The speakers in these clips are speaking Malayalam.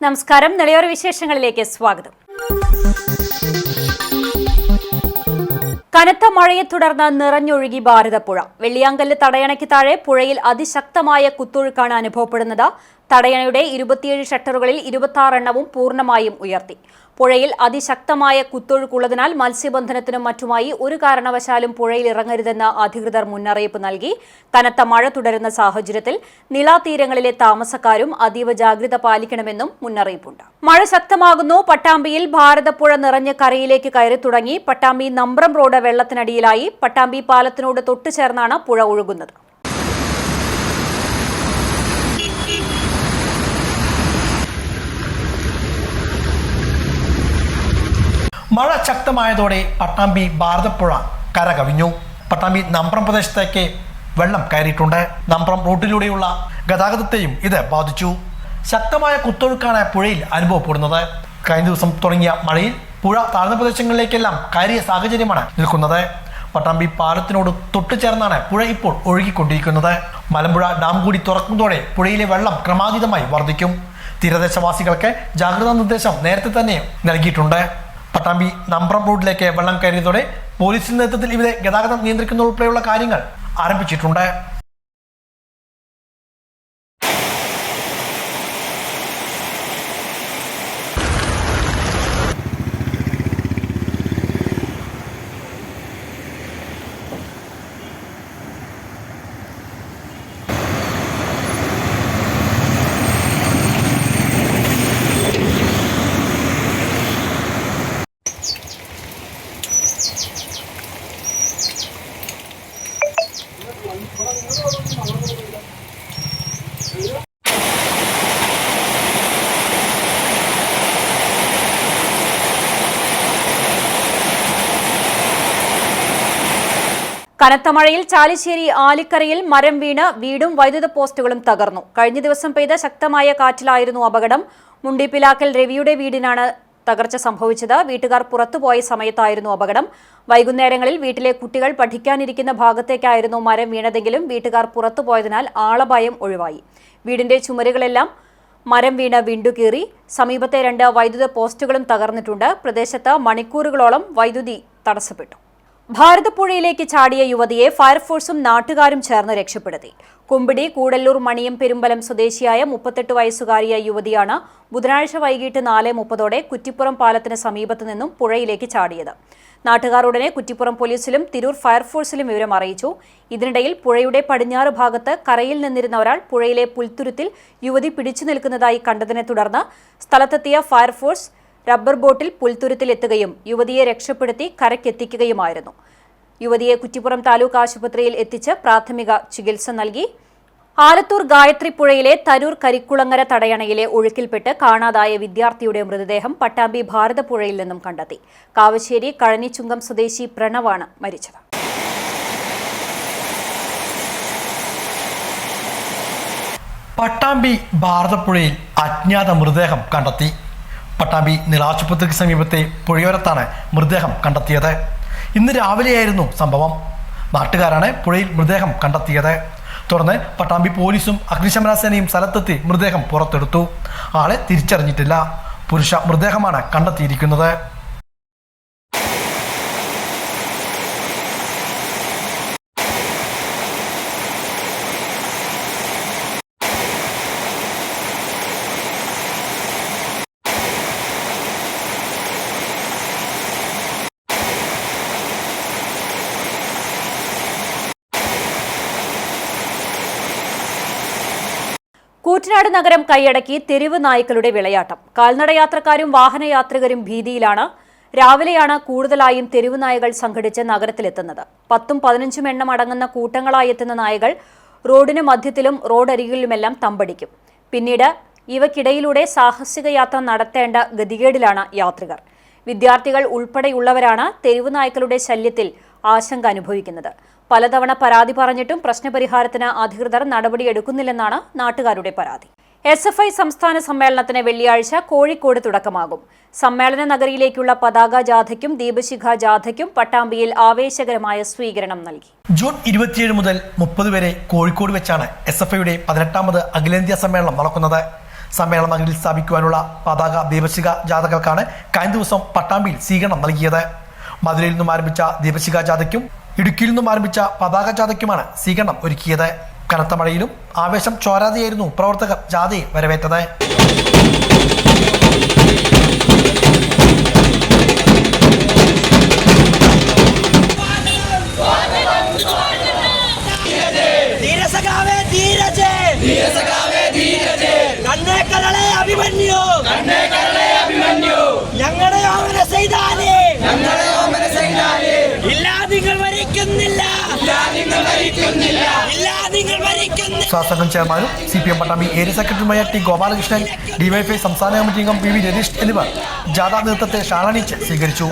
നമസ്കാരം. നിളയോര വിശേഷങ്ങളിലേക്ക് സ്വാഗതം. കനത്ത മഴയെ തുടർന്ന് നിറഞ്ഞൊഴുകി ഭാരതപ്പുഴ. വെള്ളിയാങ്കല്ല് തടയണയ്ക്ക് താഴെ പുഴയിൽ അതിശക്തമായ കുത്തൊഴുക്കാണ് അനുഭവപ്പെടുന്നത്. തടയണയുടെ 27 ഷട്ടറുകളിൽ 26 എണ്ണവും പൂർണ്ണമായും ഉയർത്തി. പുഴയിൽ അതിശക്തമായ കുത്തൊഴുക്കുള്ളതിനാൽ മത്സ്യബന്ധനത്തിനും മറ്റുമായി ഒരു കാരണവശാലും പുഴയിൽ ഇറങ്ങരുതെന്ന് അധികൃതർ മുന്നറിയിപ്പ് നൽകി. കനത്ത മഴ തുടരുന്ന സാഹചര്യത്തിൽ നിളാതീരങ്ങളിലെ താമസക്കാരും അതീവ ജാഗ്രത പാലിക്കണമെന്നും മുന്നറിയിപ്പുണ്ട്. മഴ ശക്തമാകുന്നു. പട്ടാമ്പിയിൽ ഭാരതപ്പുഴ നിറഞ്ഞ് കരയിലേക്ക് കയറി തുടങ്ങി. പട്ടാമ്പി നമ്പ്രം റോഡ് വെള്ളത്തിനടിയിലായി. പട്ടാമ്പി പാലത്തിനോട് തൊട്ടുചേർന്നാണ് പുഴ ഒഴുകുന്നത്. മഴ ശക്തമായതോടെ പട്ടാമ്പി ഭാരതപ്പുഴ കര കവിഞ്ഞു. പട്ടാമ്പി നമ്പ്രം പ്രദേശത്തേക്ക് വെള്ളം കയറിയിട്ടുണ്ട്. നമ്പ്രം റൂട്ടിലൂടെയുള്ള ഗതാഗതത്തെയും ഇത് ബാധിച്ചു. ശക്തമായ കുത്തൊഴുക്കാണ് പുഴയിൽ അനുഭവപ്പെടുന്നത്. കഴിഞ്ഞ ദിവസം തുടങ്ങിയ മഴയിൽ പുഴ താഴ്ന്ന പ്രദേശങ്ങളിലേക്കെല്ലാം കയറിയ സാഹചര്യമാണ് നിൽക്കുന്നത്. പട്ടാമ്പി പാലത്തിനോട് തൊട്ടുചേർന്നാണ് പുഴ ഇപ്പോൾ ഒഴുകിക്കൊണ്ടിരിക്കുന്നത്. മലമ്പുഴ ഡാം കൂടി തുറക്കുന്നതോടെ പുഴയിലെ വെള്ളം ക്രമാതീതമായി വർദ്ധിക്കും. തീരദേശവാസികൾക്ക് ജാഗ്രതാ നിർദ്ദേശം നേരത്തെ തന്നെ നൽകിയിട്ടുണ്ട്. പട്ടാമ്പി നമ്പ്രം റോഡിലേക്ക് വെള്ളം കയറിയതോടെ പോലീസിന്റെ നേതൃത്വത്തിൽ ഇവിടെ ഗതാഗതം നിയന്ത്രിക്കുന്ന ഉൾപ്പെടെയുള്ള കാര്യങ്ങൾ ആരംഭിച്ചിട്ടുണ്ട്. കനത്ത മഴയിൽ ചാലിശ്ശേരി ആലിക്കരയിൽ മരം വീണ് വീടും വൈദ്യുത പോസ്റ്റുകളും തകർന്നു. കഴിഞ്ഞ ദിവസം പെയ്ത ശക്തമായ കാറ്റിലായിരുന്നു അപകടം. മുണ്ടിപ്പിലാക്കൽ രവിയുടെ വീടിനാണ് തകർച്ച സംഭവിച്ചത്. വീട്ടുകാർ പുറത്തുപോയ സമയത്തായിരുന്നു അപകടം. വൈകുന്നേരങ്ങളിൽ വീട്ടിലെ കുട്ടികൾ പഠിക്കാനിരിക്കുന്ന ഭാഗത്തേക്കായിരുന്നു മരം വീണതെങ്കിലും വീട്ടുകാർ പുറത്തുപോയതിനാൽ ആളഭയം ഒഴിവായി. വീടിന്റെ ചുമരുകളെല്ലാം മരം വീണ് വിണ്ടുകീറി. സമീപത്തെ 2 വൈദ്യുത പോസ്റ്റുകളും തകർന്നിട്ടുണ്ട്. പ്രദേശത്ത് മണിക്കൂറുകളോളം വൈദ്യുതി തടസ്സപ്പെട്ടു. ഭാരതപ്പുഴയിലേക്ക് ചാടിയ യുവതിയെ ഫയർഫോഴ്സും നാട്ടുകാരും ചേർന്ന് രക്ഷപ്പെടുത്തി. കുമ്പിടി കൂടല്ലൂർ മണിയം പെരുമ്പലം സ്വദേശിയായ 38 വയസ്സുകാരിയായ യുവതിയാണ് ബുധനാഴ്ച വൈകിട്ട് 4:30 കുറ്റിപ്പുറം പാലത്തിന് സമീപത്തു നിന്നും പുഴയിലേക്ക് ചാടിയത്. നാട്ടുകാർ ഉടനെ കുറ്റിപ്പുറം പോലീസിലും തിരൂർ ഫയർഫോഴ്സിലും വിവരം അറിയിച്ചു. ഇതിനിടയിൽ പുഴയുടെ പടിഞ്ഞാറ് ഭാഗത്ത് കരയിൽ നിന്നിരുന്ന ഒരാൾ പുഴയിലെ പുൽത്തുരുത്തിൽ യുവതി പിടിച്ചു നിൽക്കുന്നതായി കണ്ടതിനെ തുടർന്ന് സ്ഥലത്തെത്തിയ ഫയർഫോഴ്സ് റബ്ബർ ബോട്ടിൽ പുൽത്തുരുത്തിൽ എത്തുകയും യുവതിയെ രക്ഷപ്പെടുത്തി കരയ്ക്കെത്തിക്കുകയുമായിരുന്നു. യുവതിയെ കുറ്റിപ്പുറം താലൂക്ക് ആശുപത്രിയിൽ എത്തിച്ച് പ്രാഥമിക ചികിത്സ നൽകി. ആലത്തൂർ ഗായത്രി പുഴയിലെ തരൂർ കരിക്കുളങ്ങര തടയണയിലെ ഒഴുക്കിൽപ്പെട്ട് കാണാതായ വിദ്യാർത്ഥിയുടെ മൃതദേഹം പട്ടാമ്പി ഭാരതപ്പുഴയിൽ നിന്നും കണ്ടെത്തി. കാവശ്ശേരി കഴനിച്ചുങ്കം സ്വദേശി പ്രണവാണ് മരിച്ചത്. പട്ടാമ്പി ഭാരതപ്പുഴയിൽ അജ്ഞാത മൃതദേഹം കണ്ടെത്തി. പട്ടാമ്പി നിളാശുപത്രിക്ക് സമീപത്തെ പുഴയോരത്താണ് മൃതദേഹം കണ്ടെത്തിയത്. ഇന്ന് രാവിലെയായിരുന്നു സംഭവം. നാട്ടുകാരാണ് പുഴയിൽ മൃതദേഹം കണ്ടെത്തിയത്. തുടർന്ന് പട്ടാമ്പി പോലീസും അഗ്നിശമന സേനയും സ്ഥലത്തെത്തി മൃതദേഹം പുറത്തെടുത്തു. ആളെ തിരിച്ചറിഞ്ഞിട്ടില്ല. പുരുഷ മൃതദേഹമാണ് കണ്ടെത്തിയിരിക്കുന്നത്. കൂറ്റനാട് നഗരം കൈയടക്കി തെരുവ് നായ്ക്കളുടെ വിളയാട്ടം. കാൽനടയാത്രക്കാരും വാഹനയാത്രികരും ഭീതിയിലാണ്. രാവിലെയാണ് കൂടുതലായും തെരുവ് നായകൾ സംഘടിച്ച് നഗരത്തിലെത്തുന്നത്. 10-15 എണ്ണം അടങ്ങുന്ന കൂട്ടങ്ങളായി എത്തുന്ന നായകൾ റോഡിന് മധ്യത്തിലും റോഡരികിലുമെല്ലാം തമ്പടിക്കും. പിന്നീട് ഇവയ്ക്കിടയിലൂടെ സാഹസിക യാത്ര നടത്തേണ്ട ഗതികേടിലാണ് യാത്രികർ. വിദ്യാർത്ഥികൾ ഉൾപ്പെടെയുള്ളവരാണ് തെരുവ് നായ്ക്കളുടെ ശല്യത്തിൽ ആശങ്ക അനുഭവിക്കുന്നത്. പലതവണ പരാതി പറഞ്ഞിട്ടും പ്രശ്നപരിഹാരത്തിന് അധികൃതർ നടപടിയെടുക്കുന്നില്ലെന്നാണ് നാട്ടുകാരുടെ പരാതി. SFI സംസ്ഥാന സമ്മേളനത്തിന് വെള്ളിയാഴ്ച കോഴിക്കോട് തുടക്കമാകും. സമ്മേളന നഗരിയിലേക്കുള്ള പതാക ജാഥയ്ക്കും ദീപശിഖ ജാഥയ്ക്കും പട്ടാമ്പിയിൽ ആവേശകരമായ സ്വീകരണം നൽകി. ജൂൺ 27 മുതൽ 30 വരെ കോഴിക്കോട് വെച്ചാണ് SFIയുടെ 18ാമത് അഖിലേന്ത്യാ സമ്മേളനം നടക്കുന്നത്. സമ്മേളന നഗരിൽ സ്ഥാപിക്കുവാനുള്ള പതാക ദീപശിഖ ജാഥകൾക്കാണ് കഴിഞ്ഞ ദിവസം പട്ടാമ്പിയിൽ സ്വീകരണം നൽകിയത്. മധുരയിൽ നിന്നും ആരംഭിച്ച ദീപശിഖ ജാഥയ്ക്കും ഇടുക്കിയിൽ നിന്നും ആരംഭിച്ച പതാക ജാഥയ്ക്കുമാണ് സ്വീകരണം ഒരുക്കിയത്. കനത്ത മഴയിലും ആവേശം ചോരാതെയായിരുന്നു പ്രവർത്തകർ ജാഥയെ വരവേറ്റത്. സ്വാഗതം ചെയർമാനും CPM പട്ടാമ്പി ഏരിയ സെക്രട്ടറിയുമായ ടി ഗോപാലകൃഷ്ണൻ, ഡിവൈഎഫ്ഐ സംസ്ഥാന കമ്മിറ്റി അംഗം PV രതീഷ് എന്നിവർ ജാഥാ നേതൃത്വത്തെ ഷാളണിച്ച് സ്വീകരിച്ചു.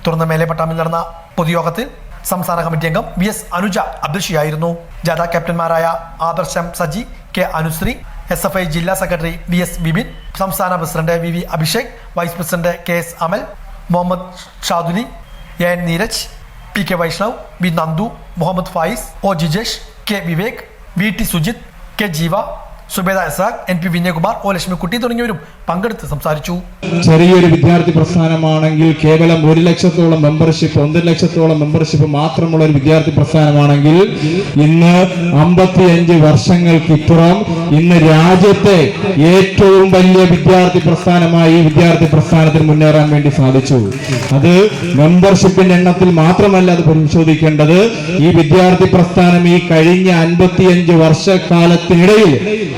തുടർന്ന് മേലെ പട്ടാമ്പിൽ നടന്ന പൊതുയോഗത്തിൽ സംസ്ഥാന കമ്മിറ്റി അംഗം VS അനുജ അധ്യക്ഷയായിരുന്നു. ജാഥ ക്യാപ്റ്റന്മാരായ ആദർശം സജി, K അനുശ്രീ, SFI ജില്ലാ സെക്രട്ടറി VS ബിബിൻ, സംസ്ഥാന president VV Abhishek, vice president KS Amal, Muhammad Shaduli, AN Neeraj, PK Vaishnav, V Nandu, Muhammad Faiz, O Jijesh, K Vivek, VT Sujith, K Jeeva, Zubeda Isaac, NP Vinayakumar, O Lakshmikutty തുടങ്ങിയവരും പങ്കെടുത്ത് സംസാരിച്ചു. ചെറിയൊരു വിദ്യാർത്ഥി പ്രസ്ഥാനമാണെങ്കിൽ കേവലം 1 ലക്ഷത്തോളം മെമ്പർഷിപ്പ്, 1.5 ലക്ഷത്തോളം മെമ്പർഷിപ്പ് മാത്രമുള്ള ഒരു വിദ്യാർത്ഥി പ്രസ്ഥാനമാണെങ്കിൽ ഇന്ന് 55 വർഷങ്ങൾക്കിപ്പുറം ഇന്ന് രാജ്യത്തെ ഏറ്റവും വലിയ വിദ്യാർത്ഥി പ്രസ്ഥാനമായി ഈ വിദ്യാർത്ഥി പ്രസ്ഥാനത്തിന് മുന്നേറാൻ വേണ്ടി സാധിച്ചു. അത് മെമ്പർഷിപ്പിന്റെ എണ്ണത്തിൽ മാത്രമല്ല അത് പരിശോധിക്കേണ്ടത്. ഈ വിദ്യാർത്ഥി പ്രസ്ഥാനം ഈ കഴിഞ്ഞ 55 വർഷക്കാലത്തിനിടയിൽ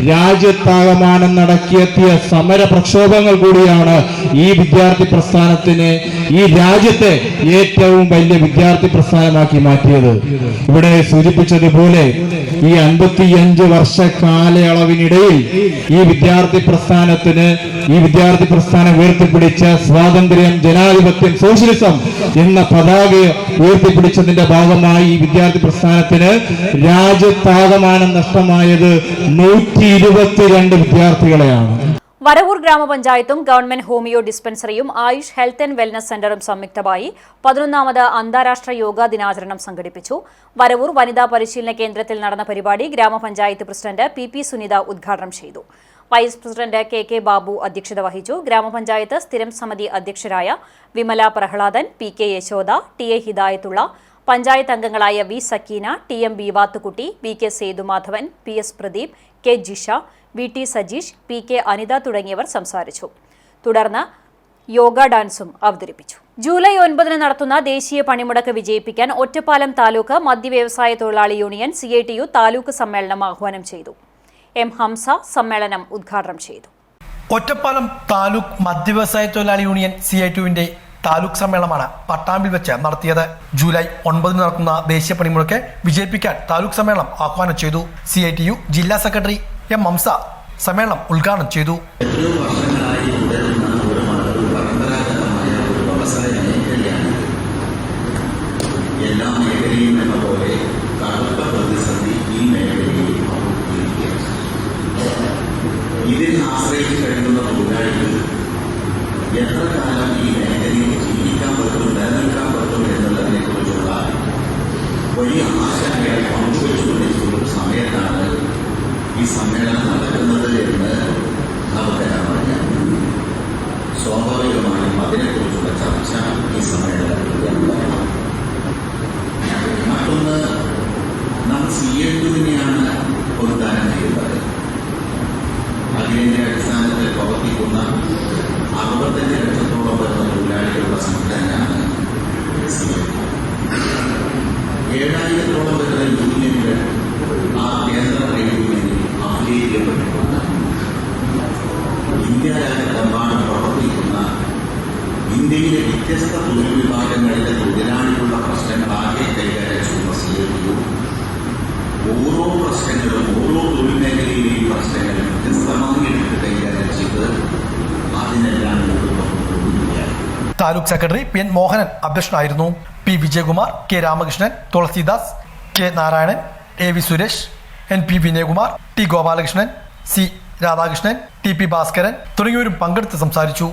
രാജ്യത്താകമാനം നടത്തിയെത്തിയ സമര പ്രക്ഷോഭങ്ങൾ കൂടിയാണ് ഈ വിദ്യാർത്ഥി പ്രസ്ഥാനത്തിന് ഈ രാജ്യത്തെ ഏറ്റവും വലിയ വിദ്യാർത്ഥി പ്രസ്ഥാനമാക്കി മാറ്റിയത്. ഇവിടെ സൂചിപ്പിച്ചതുപോലെ ഈ 55 വർഷ കാലയളവിനിടയിൽ ഈ വിദ്യാർത്ഥി പ്രസ്ഥാനം ഉയർത്തിപ്പിടിച്ച സ്വാതന്ത്ര്യം, ജനാധിപത്യം, സോഷ്യലിസം എന്ന പതാക ഉയർത്തിപ്പിടിച്ചതിന്റെ ഭാഗമായി ഈ വിദ്യാർത്ഥി പ്രസ്ഥാനത്തിന് രാജ്യത്താകമാനം നഷ്ടമായത് 122 വിദ്യാർത്ഥികളെയാണ്. വരവൂർ ഗ്രാമപഞ്ചായത്തും ഗവൺമെന്റ് ഹോമിയോ ഡിസ്പെൻസറിയും ആയുഷ് ഹെൽത്ത് ആൻഡ് വെൽനസ് സെന്ററും സംയുക്തമായി 11ാമത് അന്താരാഷ്ട്ര യോഗാ ദിനാചരണം സംഘടിപ്പിച്ചു. വരവൂർ വനിതാ പരിശീലന കേന്ദ്രത്തിൽ നടന്ന പരിപാടി ഗ്രാമപഞ്ചായത്ത് പ്രസിഡന്റ് PP സുനിത ഉദ്ഘാടനം ചെയ്തു. വൈസ് പ്രസിഡന്റ് KK ബാബു അധ്യക്ഷത വഹിച്ചു. ഗ്രാമപഞ്ചായത്ത് സ്ഥിരം സമിതി അധ്യക്ഷരായ വിമല പ്രഹ്ലാദൻ, PK യശോദ, TA ഹിദായത്തുള്ള, പഞ്ചായത്ത് അംഗങ്ങളായ V Sakeena, TMB Vathukutty, VK Sethumadhavan, PS Pradeep, K Jisha, VT Sajeesh, PK Anitha തുടങ്ങിയവർ സംസാരിച്ചു. തുടർന്ന് യോഗ ഡാൻസും അവതരിപ്പിച്ചു. ജൂലൈ 9 നടത്തുന്ന ദേശീയ പണിമുടക്ക് വിജയിപ്പിക്കാൻ ഒറ്റപ്പാലം താലൂക്ക് മദ്യവ്യവസായ തൊഴിലാളി യൂണിയൻ CITU താലൂക്ക് സമ്മേളനം ആഹ്വാനം ചെയ്തു. M ഹംസ സമ്മേളനം ഉദ്ഘാടനം ചെയ്തു. ഒറ്റപ്പാലം താലൂക്ക് മദ്യവ്യവസായ തൊഴിലാളി യൂണിയൻ CITUവിന്റെ താലൂക്ക് സമ്മേളനമാണ് പട്ടാമ്പിൽ വെച്ച് നടത്തിയത്. ജൂലൈ 9 നടക്കുന്ന ദേശീയ പണിമുടക്ക് വിജയിപ്പിക്കാൻ താലൂക്ക് സമ്മേളനം ആഹ്വാനം ചെയ്തു. CITU ജില്ലാ സെക്രട്ടറി M ഹംസ സമ്മേളനം ഉദ്ഘാടനം ചെയ്തു. എല്ലാ മേഖലയും എന്ന പോലെ കടുത്ത പ്രതിസന്ധി ഈ മേഖലയിൽ ഇതിൽ ആശ്രയിച്ച് കഴിയുന്ന തൊഴിലാളികൾ എത്ര കാലം ഈ മേഖലയിൽ ജീവിക്കാൻ പറ്റും, നിലനിൽക്കാൻ പറ്റും എന്നുള്ളതിനെ കുറിച്ചുള്ള വലിയ ആശങ്കകൾ പങ്കുവെച്ചുകൊണ്ടിരിക്കുന്ന ഒരു സമയത്താണ് ഈ സമ്മേളനം നടക്കുന്നത് എന്ന് നമുക്കെല്ലാം അറിയാം. സ്വാഭാവികമായും അതിനെക്കുറിച്ചുള്ള ചർച്ച ഈ സമ്മേളനത്തിൽ ഉണ്ടാകണം. മറ്റൊന്ന്, നാം CITUവിനെയാണ് വാഗ്ദാനം ചെയ്യുന്നത്. അഖിലേന്ത്യാ അടിസ്ഥാനത്തിൽ പ്രവർത്തിക്കുന്ന 65 ലക്ഷത്തോളം വരുന്ന തൊഴിലാളികളുടെ താലൂക്ക് സെക്രട്ടറി PN മോഹനൻ അധ്യക്ഷനായിരുന്നു. P Vijayakumar, K Ramakrishnan, Tulsidas, K Narayanan, AV Suresh, NP Vinayakumar, T Gopalakrishnan, C Radhakrishnan, TP Bhaskaran തുടങ്ങിയവരും പങ്കെടുത്ത് സംസാരിച്ചു.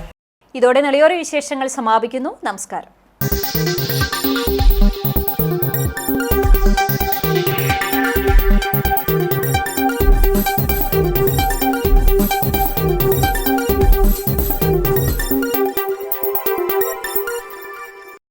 ഇതോടെ നെളിയോര വിശേഷങ്ങൾ സമാപിക്കുന്നു. നമസ്കാരം.